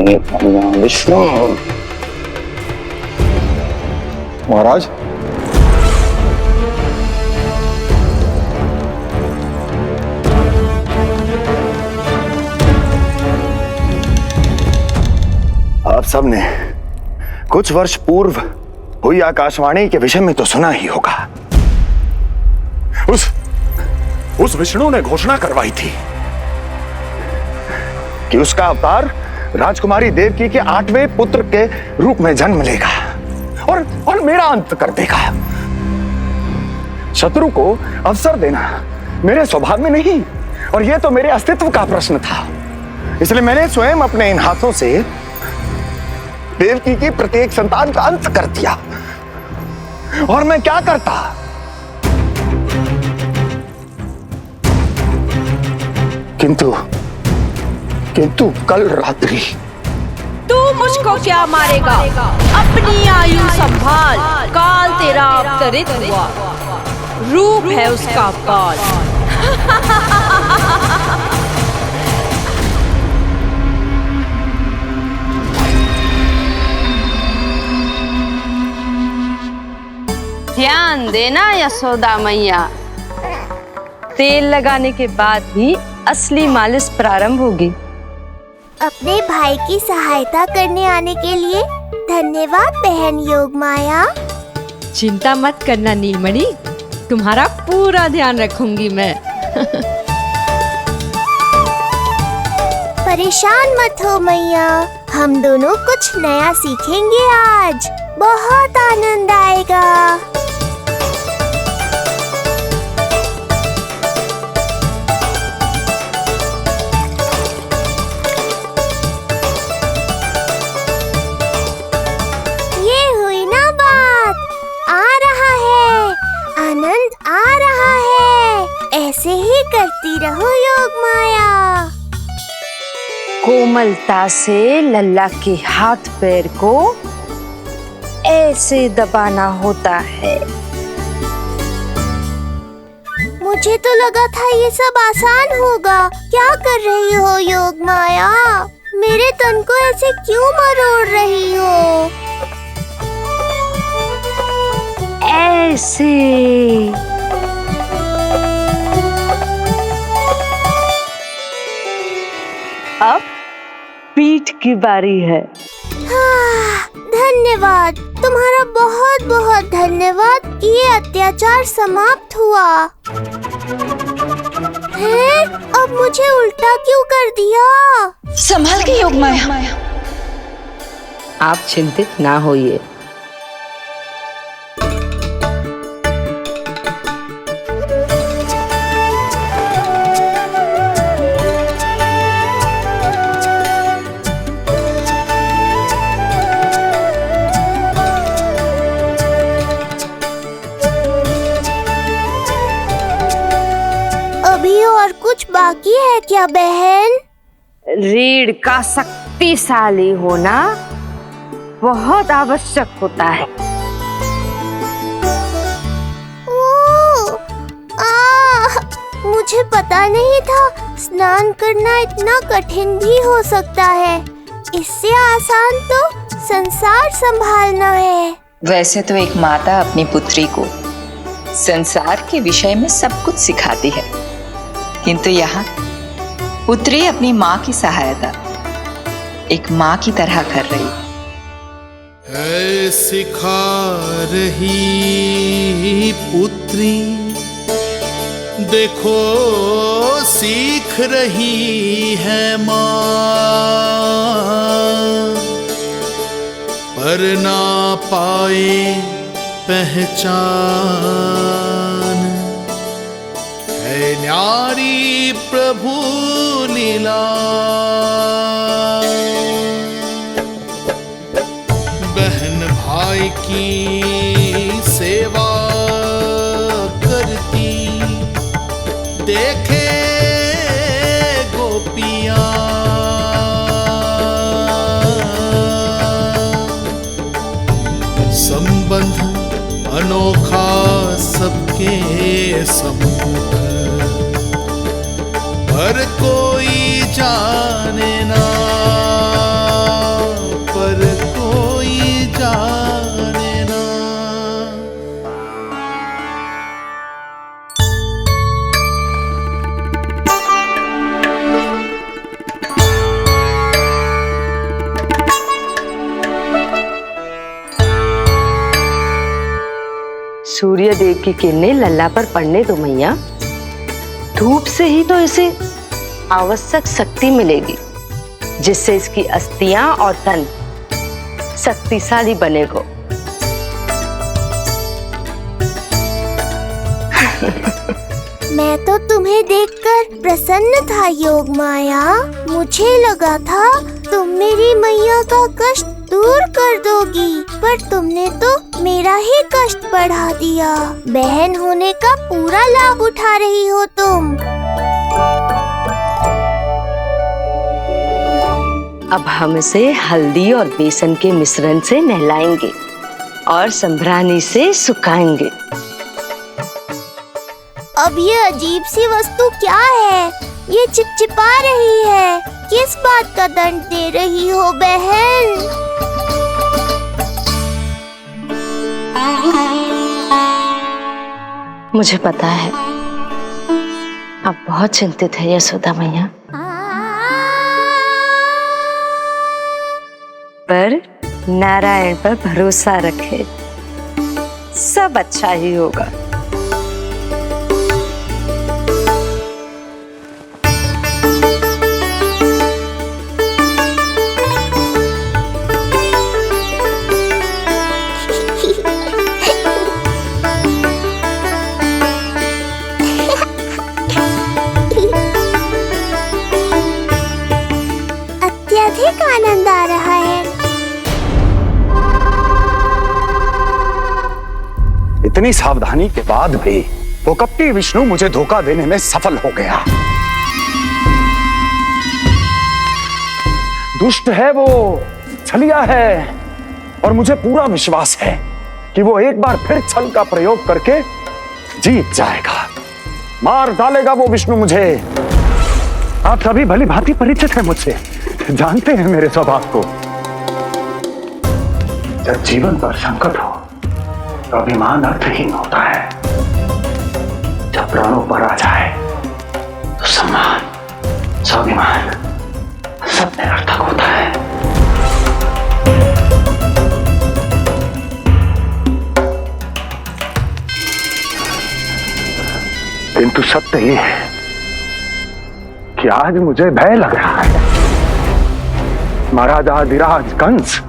विष्णु। महाराज, आप सबने कुछ वर्ष पूर्व हुई आकाशवाणी के विषय में तो सुना ही होगा। उस विष्णु ने घोषणा करवाई थी कि उसका अवतार राजकुमारी देवकी के 8वें पुत्र के रूप में जन्म लेगा और मेरा अंत कर देगा। शत्रु को अवसर देना मेरे स्वभाव में नहीं, और यह तो मेरे अस्तित्व का प्रश्न था। इसलिए मैंने स्वयं अपने इन हाथों से देवकी की प्रत्येक संतान का अंत कर दिया। और मैं क्या करता? किंतु कल रात्रि तू मुझको क्या मारेगा? अपनी आयु संभाल, काल तेरा अवतरित हुआ, रूप है उसका काल। ध्यान देना यशोदा मैया, तेल लगाने के बाद ही असली मालिश प्रारंभ होगी। अपने भाई की सहायता करने आने के लिए धन्यवाद बहन योगमाया। चिंता मत करना नीलमणि, तुम्हारा पूरा ध्यान रखूंगी मैं। परेशान मत हो मैया, हम दोनों कुछ नया सीखेंगे आज। बहुत आनंद आएगा। ऐसे ही करती रहो योगमाया। कोमलता से लल्ला के हाथ पैर को ऐसे दबाना होता है। मुझे तो लगा था ये सब आसान होगा। क्या कर रही हो योगमाया? मेरे तन को ऐसे क्यों मरोड़ रही हो? ऐसे अब पीठ की बारी है। धन्यवाद, तुम्हारा बहुत बहुत धन्यवाद। ये अत्याचार समाप्त हुआ है। अब मुझे उल्टा क्यों कर दिया? संभाल के योगमाया। आप चिंतित ना होइए। और कुछ बाकी है क्या बहन? रीढ़ का शक्तिशाली होना बहुत आवश्यक होता है। मुझे पता नहीं था स्नान करना इतना कठिन भी हो सकता है। इससे आसान तो संसार संभालना है। वैसे तो एक माता अपनी पुत्री को संसार के विषय में सब कुछ सिखाती है, किंतु यहाँ पुत्री अपनी माँ की सहायता एक माँ की तरह कर रही है। सिखा रही पुत्री, देखो सीख रही है माँ, पर ना पाए पहचान है न्यारी प्रभु लीला। बहन भाई की सेवा करती देखे गोपियां, संबंध अनोखा सबके सम्मुख, हर कोई जाने ना। सूर्य देव की किरणें लल्ला पर पड़ने दो मैया। धूप से ही तो इसे आवश्यक शक्ति मिलेगी, जिससे इसकी अस्थियां और तन शक्तिशाली बनेगा। मैं तो तुम्हें देखकर प्रसन्न था योग माया। मुझे लगा था तुम मेरी मैया का कष्ट दूर कर दोगी, पर तुमने तो मेरा ही कष्ट बढ़ा दिया। बहन होने का पूरा लाभ उठा रही हो तुम। अब हम इसे हल्दी और बेसन के मिश्रण से नहलाएंगे और संभरानी से सुखाएंगे। अब ये अजीब सी वस्तु क्या है? ये चिपचिपा रही है। किस बात का दंड दे रही हो बहन? मुझे पता है आप बहुत चिंतित है यशोदा मैया, पर नारायण पर भरोसा रखे, सब अच्छा ही होगा। अत्यधिक आनंद आ रहा है। इतनी सावधानी के बाद भी वो कपटी विष्णु मुझे धोखा देने में सफल हो गया। दुष्ट है वो, छलिया है, और मुझे पूरा विश्वास है कि वो एक बार फिर छल का प्रयोग करके जीत जाएगा, मार डालेगा वो विष्णु मुझे। आप सभी भली भांति परिचित हैं मुझसे, जानते हैं मेरे स्वभाव को। जब जीवन पर संकट हो तो अभिमान अर्थहीन होता है, जब प्राणों पर आ जाए तो सम्मान, स्वाभिमान सब निरर्थक होता है। किंतु सत्य ये है कि आज मुझे भय लग रहा है। महाराजाधिराज कंस,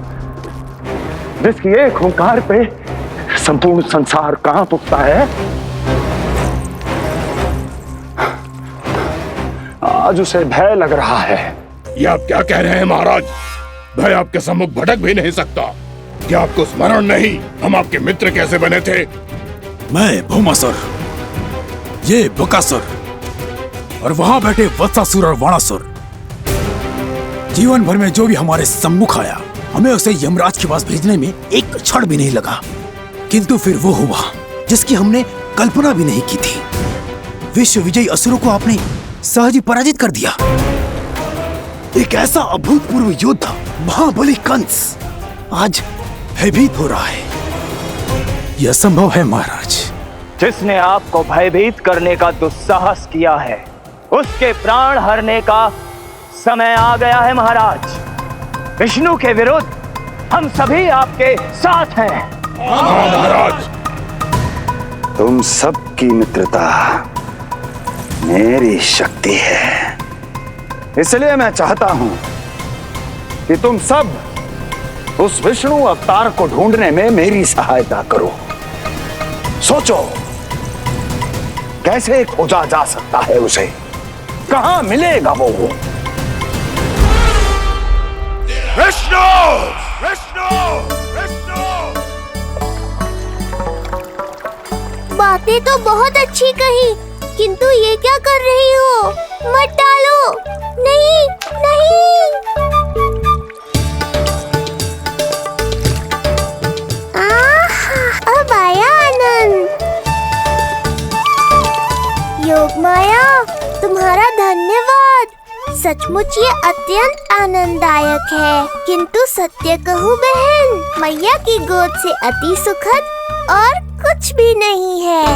जिसकी एक हुंकार पे संपूर्ण संसार कांप उठता है, आज उसे भय लग रहा है। ये आप क्या कह रहे हैं महाराज? भय आपके सम्मुख भटक भी नहीं सकता। क्या आपको स्मरण नहीं हम आपके मित्र कैसे बने थे? मैं भौमासुर, ये बकासुर, और वहां बैठे वत्सासुर और वाणासुर। जीवन भर में जो भी हमारे सम्मुख आया, हमें उसे यमराज के पास भेजने में एक क्षण भी नहीं लगा। किंतु फिर वो हुआ जिसकी हमने कल्पना भी नहीं की थी। विश्व विजयी असुरों को आपने सहज ही पराजित कर दिया। एक ऐसा अभूतपूर्व योद्धा महाबली कंस आज भयभीत हो रहा है। यह संभव है महाराज। जिसने आपको भयभीत करने का दुस्साहस किया है, उसके प्राण हरने का समय आ गया है महाराज। विष्णु के विरुद्ध हम सभी आपके साथ हैं। महाराज, तुम सबकी मित्रता मेरी शक्ति है, इसलिए मैं चाहता हूं कि तुम सब उस विष्णु अवतार को ढूंढने में मेरी सहायता करो। सोचो कैसे खोजा जा सकता है उसे, कहां मिलेगा वो? विष्णु! विष्णु! विष्णु! बातें तो बहुत अच्छी कही, किंतु ये क्या कर रही हो? मत डालो। नहीं, नहीं। अब आया आनंद। योग माया, तुम्हारा धन्यवाद। सचमुच ये अत्यंत आनंददायक है। किंतु सत्य कहूँ बहन, मैया की गोद से अति सुखद और कुछ भी नहीं है।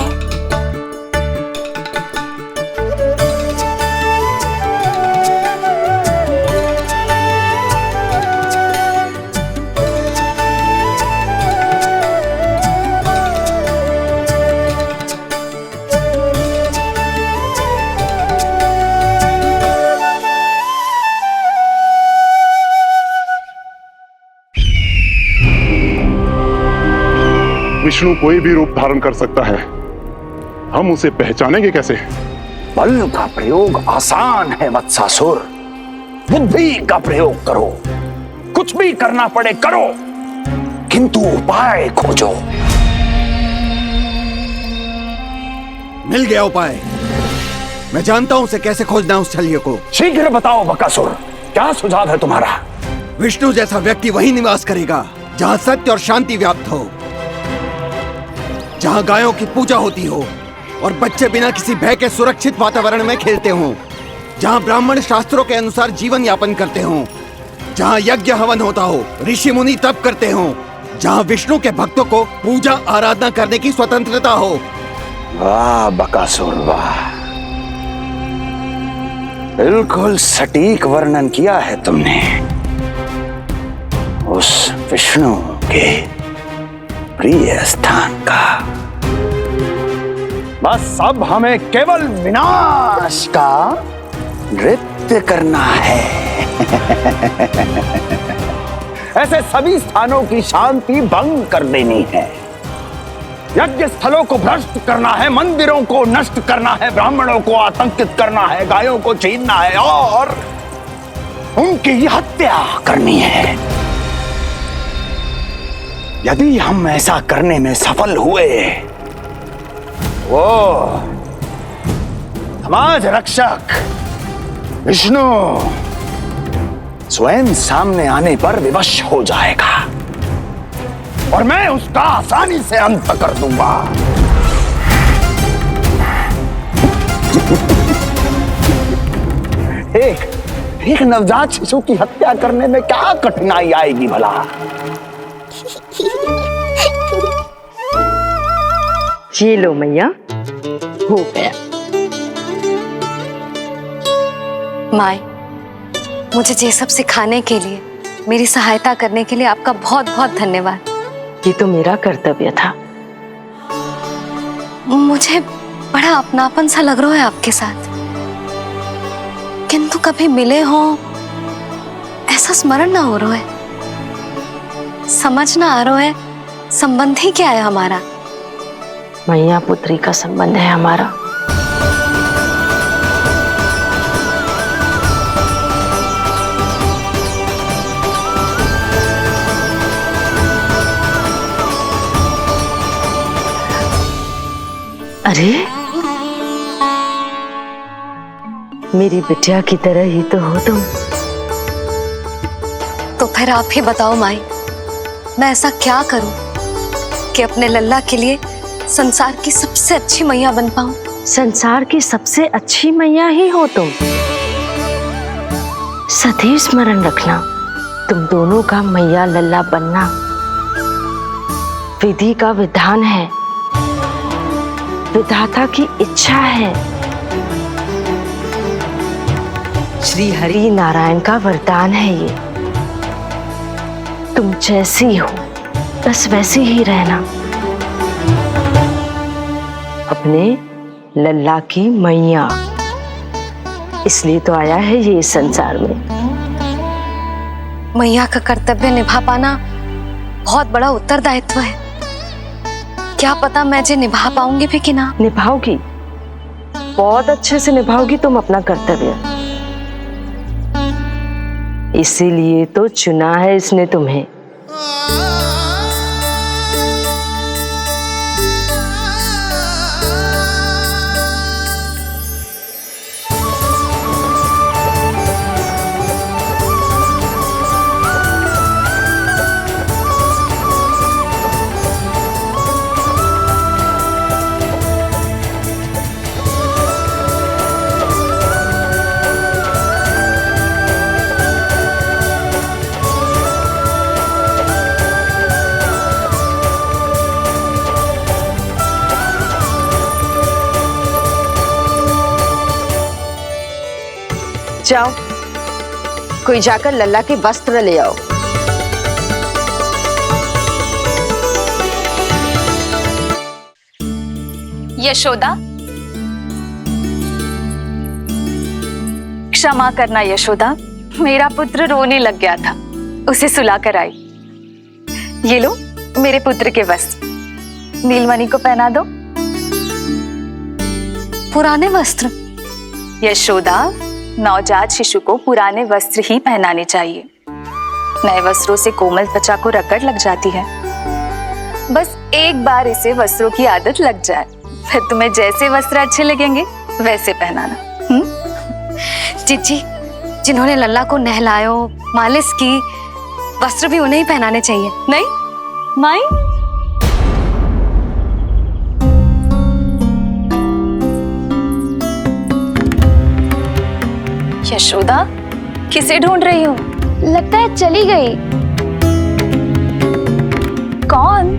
विष्णु कोई भी रूप धारण कर सकता है, हम उसे पहचानेंगे कैसे? बल का प्रयोग आसान है वत्सासुर, बुद्धि का प्रयोग करो। कुछ भी करना पड़े करो, किंतु उपाय खोजो। मिल गया उपाय। मैं जानता हूं उसे कैसे खोजना है, उस छलिए को। शीघ्र बताओ बकासुर, क्या सुझाव है तुम्हारा? विष्णु जैसा व्यक्ति वहीं निवास करेगा जहां सत्य और शांति व्याप्त हो, जहां गायों की पूजा होती हो और बच्चे बिना किसी भय के सुरक्षित वातावरण में खेलते हों, जहां ब्राह्मण शास्त्रों के अनुसार जीवन यापन करते हों, जहां यज्ञ हवन होता हो, ऋषि मुनि तप करते हों, जहां विष्णु के भक्तों को पूजा आराधना करने की स्वतंत्रता हो। वाह बकासुर वाह, बिल्कुल सटीक वर्णन किया है तुमने उस विष्णु के प्रिय स्थान का। बस अब हमें केवल विनाश का नृत्य करना है। ऐसे सभी स्थानों की शांति भंग कर देनी है, यज्ञ स्थलों को भ्रष्ट करना है, मंदिरों को नष्ट करना है, ब्राह्मणों को आतंकित करना है, गायों को छीनना है और उनकी हत्या करनी है। यदि हम ऐसा करने में सफल हुए, वो समाज रक्षक विष्णु स्वयं सामने आने पर विवश हो जाएगा और मैं उसका आसानी से अंत कर दूंगा। एक नवजात शिशु की हत्या करने में क्या कठिनाई आएगी भला? ये लो मैया, हो गया। माए, मुझे ये सब सिखाने के लिए, मेरी सहायता करने के लिए आपका बहुत बहुत धन्यवाद। ये तो मेरा कर्तव्य था। मुझे बड़ा अपनापन सा लग रहा है आपके साथ, किंतु कभी मिले हो ऐसा स्मरण ना हो रहा है, समझ ना आ रहा है संबंध ही क्या है हमारा। मैया पुत्री का संबंध है हमारा। अरे मेरी बिटिया की तरह ही तो हो तुम। तो फिर आप ही बताओ माई, मैं ऐसा क्या करूं कि अपने लल्ला के लिए संसार की सबसे अच्छी मैया बन पाऊं? संसार की सबसे अच्छी मैया ही हो तुम। सदैव स्मरण रखना, तुम दोनों का मैया लल्ला बनना विधि का विधान है, विधाता की इच्छा है, श्री हरि नारायण का वरदान है ये। तुम जैसी हो बस वैसी ही रहना, अपने लल्ला की मैया। इसलिए तो आया है ये इस संसार में। मैया का कर्तव्य निभा पाना बहुत बड़ा उत्तरदायित्व है। क्या पता मैं जे निभा पाऊंगी भी कि ना। निभाओगी, बहुत अच्छे से निभाओगी तुम अपना कर्तव्य। इसीलिए तो चुना है इसने तुम्हें। जाओ, कोई जाकर लल्ला के वस्त्र ले आओ। यशोदा, क्षमा करना यशोदा, मेरा पुत्र रोने लग गया था, उसे सुलाकर आई। ये लो मेरे पुत्र के वस्त्र। नीलमणि को पहना दो। पुराने वस्त्र? यशोदा, नवजात शिशु को पुराने वस्त्र ही पहनाने चाहिए। नए वस्त्रों से कोमल त्वचा को रगड़ लग जाती है। बस एक बार इसे वस्त्रों की आदत लग जाए, फिर तुम्हें जैसे वस्त्र अच्छे लगेंगे वैसे पहनाना। जीजी, जिन्होंने लल्ला को नहलायो, मालिश की, वस्त्र भी उन्हें ही पहनाने चाहिए, नहीं माई? यशोदा, किसे ढूंढ रही हो? लगता है चली गई। कौन?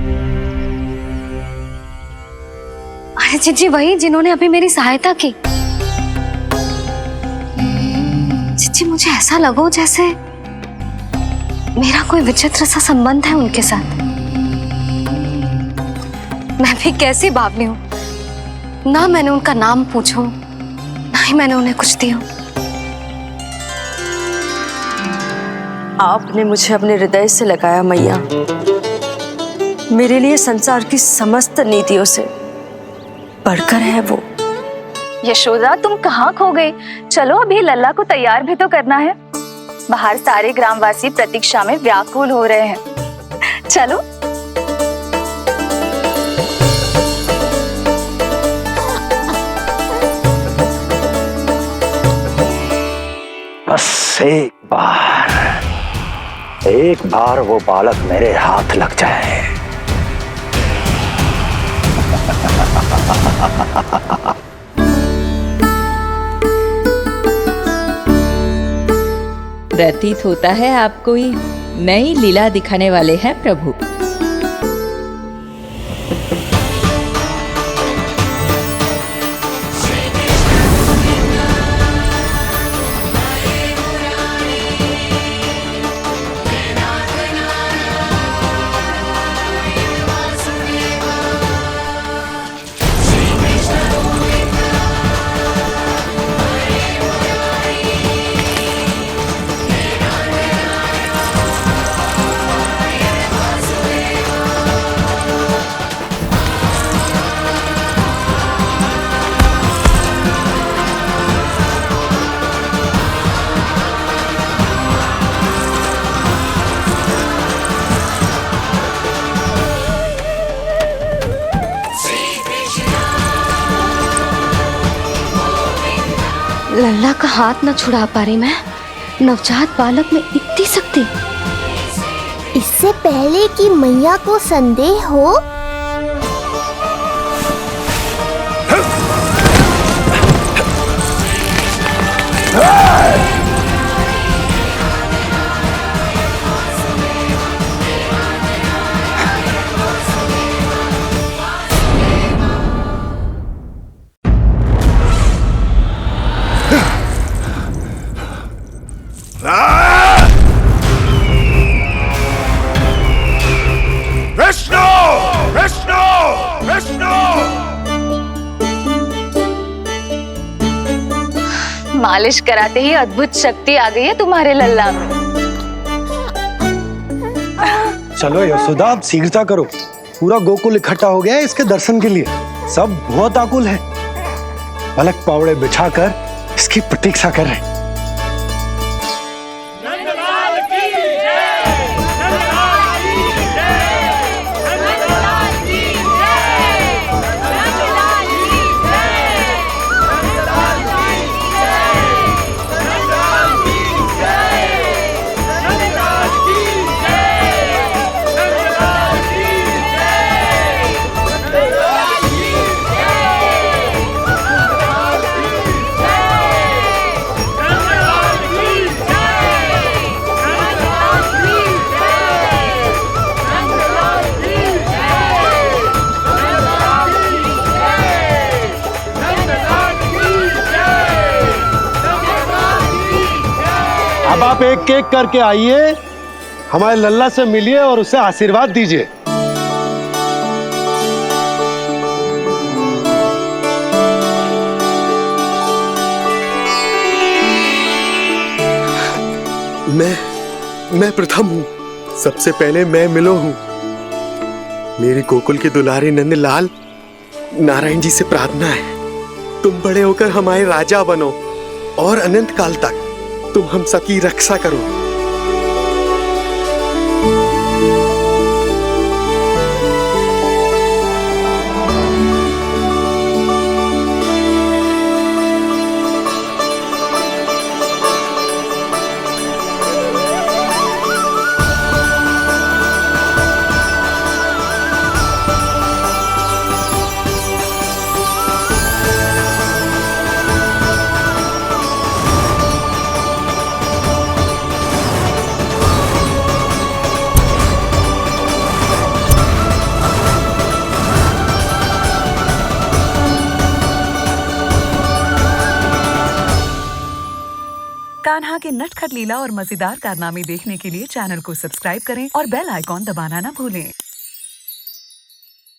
अरे जीजी, वही जिन्होंने अभी मेरी सहायता की। जीजी, मुझे ऐसा लगो जैसे मेरा कोई विचित्र सा संबंध है उनके साथ। मैं भी कैसी बावली हूँ, ना मैंने उनका नाम पूछो, ना ही मैंने उन्हें कुछ दिया। आपने मुझे अपने हृदय से लगाया मैया। मेरे लिए संसार की समस्त नीतियों से बढ़कर है वो। यशोदा, तुम कहाँ खो गई? चलो अभी लल्ला को तैयार भी तो करना है। बाहर सारे ग्रामवासी प्रतीक्षा में व्याकुल हो रहे हैं। चलो। बस एक बार वो बालक मेरे हाथ लग जाए। प्रतीत होता है आप कोई नई लीला दिखाने वाले हैं प्रभु। लल्ला का हाथ न छुड़ा पा रही मैं। नवजात बालक में इतनी शक्ति। इससे पहले कि मैया को संदेह हो, मालिश कराते ही अद्भुत शक्ति आ गई है तुम्हारे लल्ला में। चलो यशोदा, आप शीघ्रता करो। पूरा गोकुल इकट्ठा हो गया है इसके दर्शन के लिए। सब बहुत आकुल है। पलक पावड़े बिछाकर इसकी प्रतीक्षा कर रहे हैं। अब आप एक एक करके आइए, हमारे लल्ला से मिलिए और उसे आशीर्वाद दीजिए। मैं प्रथम हूं। सबसे पहले मैं मिलो हूं। मेरे गोकुल के दुलारे नंदलाल, नारायण जी से प्रार्थना है, तुम बड़े होकर हमारे राजा बनो और अनंत काल तक तुम हम सबकी रक्षा करो। कान्हा के नटखट लीला और मजेदार कारनामे देखने के लिए चैनल को सब्सक्राइब करें और बेल आइकॉन दबाना ना भूलें।